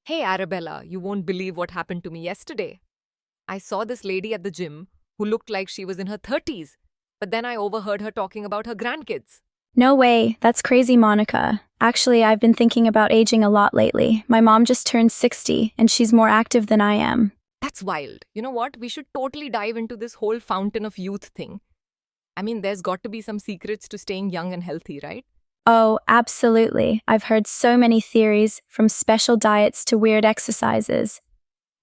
Hey Arabella, you won't believe what happened to me yesterday. I saw this lady at the gym who looked like she was in her 30s, but then I overheard her talking about her grandkids. No way, that's crazy, Monica. Actually, I've been thinking about aging a lot lately. My mom just turned 60, and she's more active than I am. That's wild. You know what? We should totally dive into this whole fountain of youth thing. I mean, there's got to be some secrets to staying young and healthy, right? Oh, absolutely. I've heard so many theories, from special diets to weird exercises.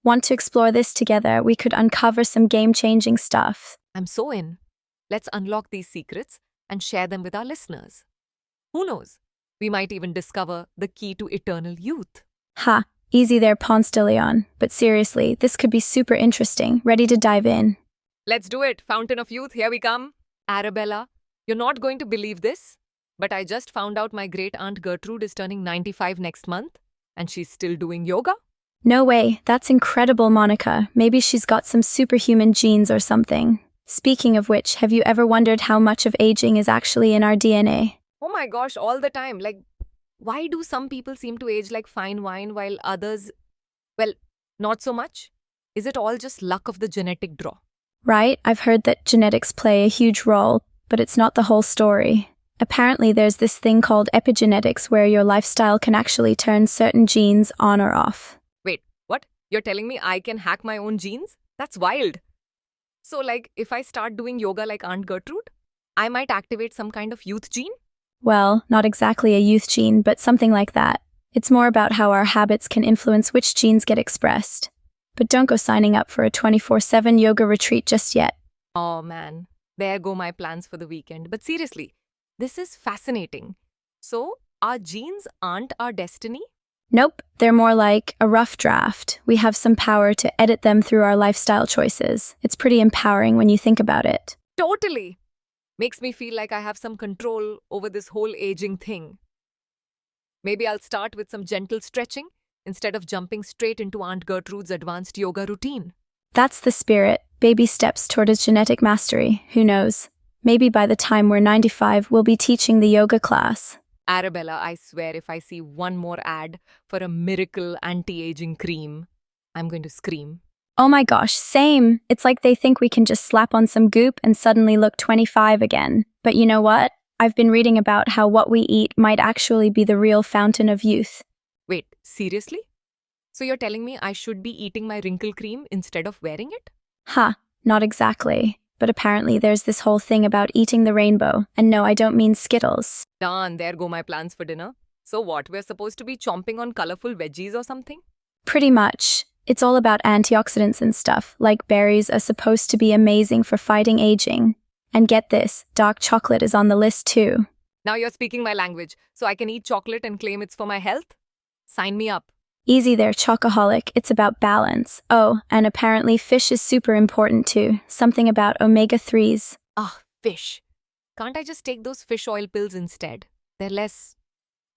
Want to explore this together? We could uncover some game changing stuff. I'm so in. Let's unlock these secrets and share them with our listeners. Who knows? We might even discover the key to eternal youth. Ha, easy there, Ponce de Leon. But seriously, this could be super interesting. Ready to dive in? Let's do it. Fountain of youth, here we come. Arabella, you're not going to believe this, but I just found out my great aunt Gertrude is turning 95 next month, and she's still doing yoga. No way, that's incredible, Monica. Maybe she's got some superhuman genes or something. Speaking of which, have you ever wondered how much of aging is actually in our DNA? Oh my gosh, all the time. Like, why do some people seem to age like fine wine while others, well, not so much? Is it all just luck of the genetic draw? Right? I've heard that genetics play a huge role, but it's not the whole story. Apparently, there's this thing called epigenetics where your lifestyle can actually turn certain genes on or off. Wait, what? You're telling me I can hack my own genes? That's wild. So, like, if I start doing yoga like Aunt Gertrude, I might activate some kind of youth gene? Well, not exactly a youth gene, but something like that. It's more about how our habits can influence which genes get expressed. But don't go signing up for a 24/7 yoga retreat just yet. Oh man, there go my plans for the weekend. But seriously, this is fascinating. So, our genes aren't our destiny? Nope, they're more like a rough draft. We have some power to edit them through our lifestyle choices. It's pretty empowering when you think about it. Totally. Makes me feel like I have some control over this whole aging thing. Maybe I'll start with some gentle stretching instead of jumping straight into Aunt Gertrude's advanced yoga routine. That's the spirit, baby steps toward his genetic mastery. Who knows? Maybe by the time we're 95, we'll be teaching the yoga class. Arabella, I swear if I see one more ad for a miracle anti-aging cream, I'm going to scream. Oh my gosh, same. It's like they think we can just slap on some goop and suddenly look 25 again. But you know what? I've been reading about how what we eat might actually be the real fountain of youth. Wait, seriously? So you're telling me I should be eating my wrinkle cream instead of wearing it? Not exactly. But apparently there's this whole thing about eating the rainbow. And no, I don't mean Skittles. Darn, there go my plans for dinner. So what, we're supposed to be chomping on colorful veggies or something? Pretty much. It's all about antioxidants and stuff, like berries are supposed to be amazing for fighting aging. And get this, dark chocolate is on the list too. Now you're speaking my language, so I can eat chocolate and claim it's for my health? Sign me up. Easy there, chocoholic, it's about balance. Oh, and apparently fish is super important too. Something about omega-3s. Ah, fish. Can't I just take those fish oil pills instead? They're less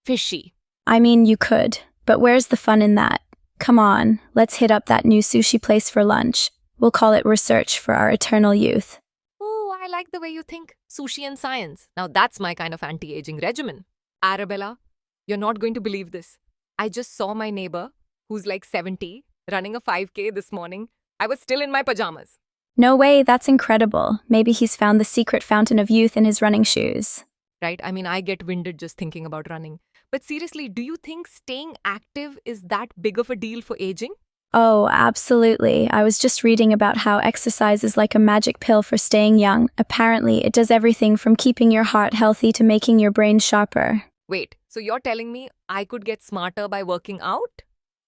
fishy. I mean, you could, but where's the fun in that? Come on, let's hit up that new sushi place for lunch. We'll call it Research for Our Eternal Youth. Oh, I like the way you think. Sushi and science. Now that's my kind of anti-aging regimen. Arabella, you're not going to believe this. I just saw my neighbor, who's like 70, running a 5K this morning. I was still in my pajamas. No way, that's incredible. Maybe he's found the secret fountain of youth in his running shoes. Right? I mean, I get winded just thinking about running. But seriously, do you think staying active is that big of a deal for aging? Oh, absolutely. I was just reading about how exercise is like a magic pill for staying young. Apparently, it does everything from keeping your heart healthy to making your brain sharper. Wait, so you're telling me I could get smarter by working out?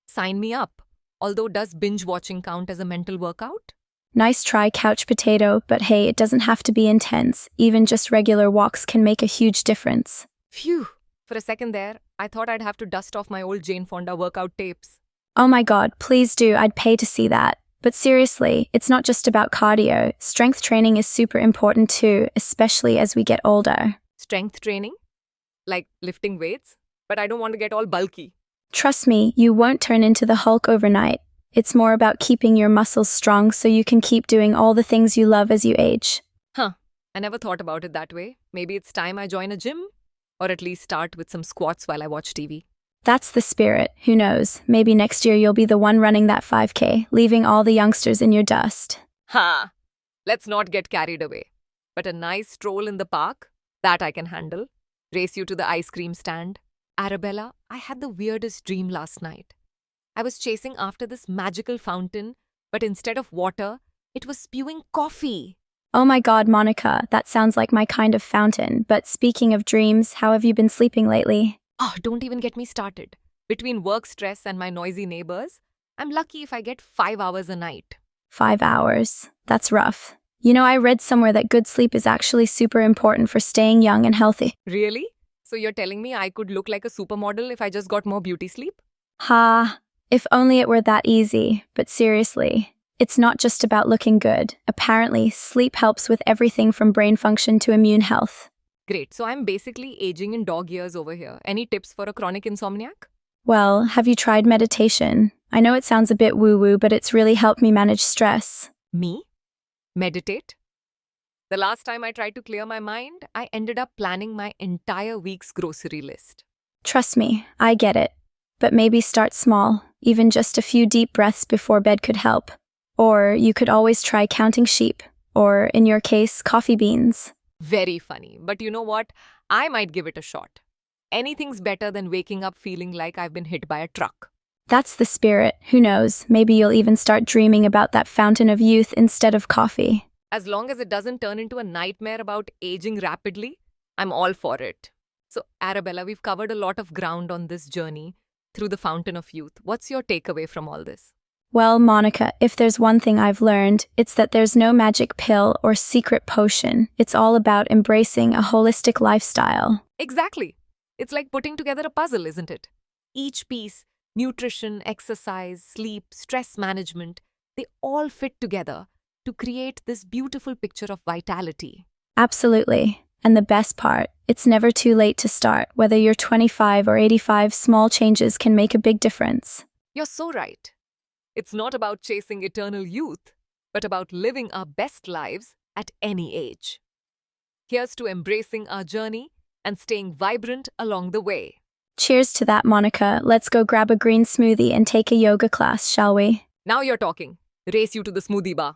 Sign me up. Although, does binge watching count as a mental workout? Nice try, couch potato, but hey, it doesn't have to be intense. Even just regular walks can make a huge difference. Phew. For a second there, I thought I'd have to dust off my old Jane Fonda workout tapes. Oh my god, please do, I'd pay to see that. But seriously, it's not just about cardio. Strength training is super important too, especially as we get older. Strength training? Like lifting weights? But I don't want to get all bulky. Trust me, you won't turn into the Hulk overnight. It's more about keeping your muscles strong so you can keep doing all the things you love as you age. Huh. I never thought about it that way. Maybe it's time I join a gym? Or at least start with some squats while I watch TV. That's the spirit. Who knows? Maybe next year you'll be the one running that 5K, leaving all the youngsters in your dust. Ha! Let's not get carried away. But a nice stroll in the park, that I can handle. Race you to the ice cream stand. Arabella, I had the weirdest dream last night. I was chasing after this magical fountain, but instead of water, it was spewing coffee. Oh my god, Monica, that sounds like my kind of fountain. But speaking of dreams, how have you been sleeping lately? Oh, don't even get me started. Between work stress and my noisy neighbors, I'm lucky if I get 5 hours a night. 5 hours. That's rough. You know, I read somewhere that good sleep is actually super important for staying young and healthy. Really? So you're telling me I could look like a supermodel if I just got more beauty sleep? Ha, if only it were that easy. But seriously, it's not just about looking good. Apparently, sleep helps with everything from brain function to immune health. Great, so I'm basically aging in dog years over here. Any tips for a chronic insomniac? Well, have you tried meditation? I know it sounds a bit woo-woo, but it's really helped me manage stress. Me? Meditate? The last time I tried to clear my mind, I ended up planning my entire week's grocery list. Trust me, I get it. But maybe start small. Even just a few deep breaths before bed could help. Or you could always try counting sheep. Or, in your case, coffee beans. Very funny, but you know what? I might give it a shot. Anything's better than waking up feeling like I've been hit by a truck. That's the spirit. Who knows? Maybe you'll even start dreaming about that fountain of youth instead of coffee. As long as it doesn't turn into a nightmare about aging rapidly, I'm all for it. So, Arabella, we've covered a lot of ground on this journey through the fountain of youth. What's your takeaway from all this? Well, Monica, if there's one thing I've learned, it's that there's no magic pill or secret potion. It's all about embracing a holistic lifestyle. Exactly. It's like putting together a puzzle, isn't it? Each piece, nutrition, exercise, sleep, stress management, they all fit together to create this beautiful picture of vitality. Absolutely. And the best part, it's never too late to start. Whether you're 25 or 85, small changes can make a big difference. You're so right. It's not about chasing eternal youth, but about living our best lives at any age. Here's to embracing our journey and staying vibrant along the way. Cheers to that, Monica. Let's go grab a green smoothie and take a yoga class, shall we? Now you're talking. Race you to the smoothie bar.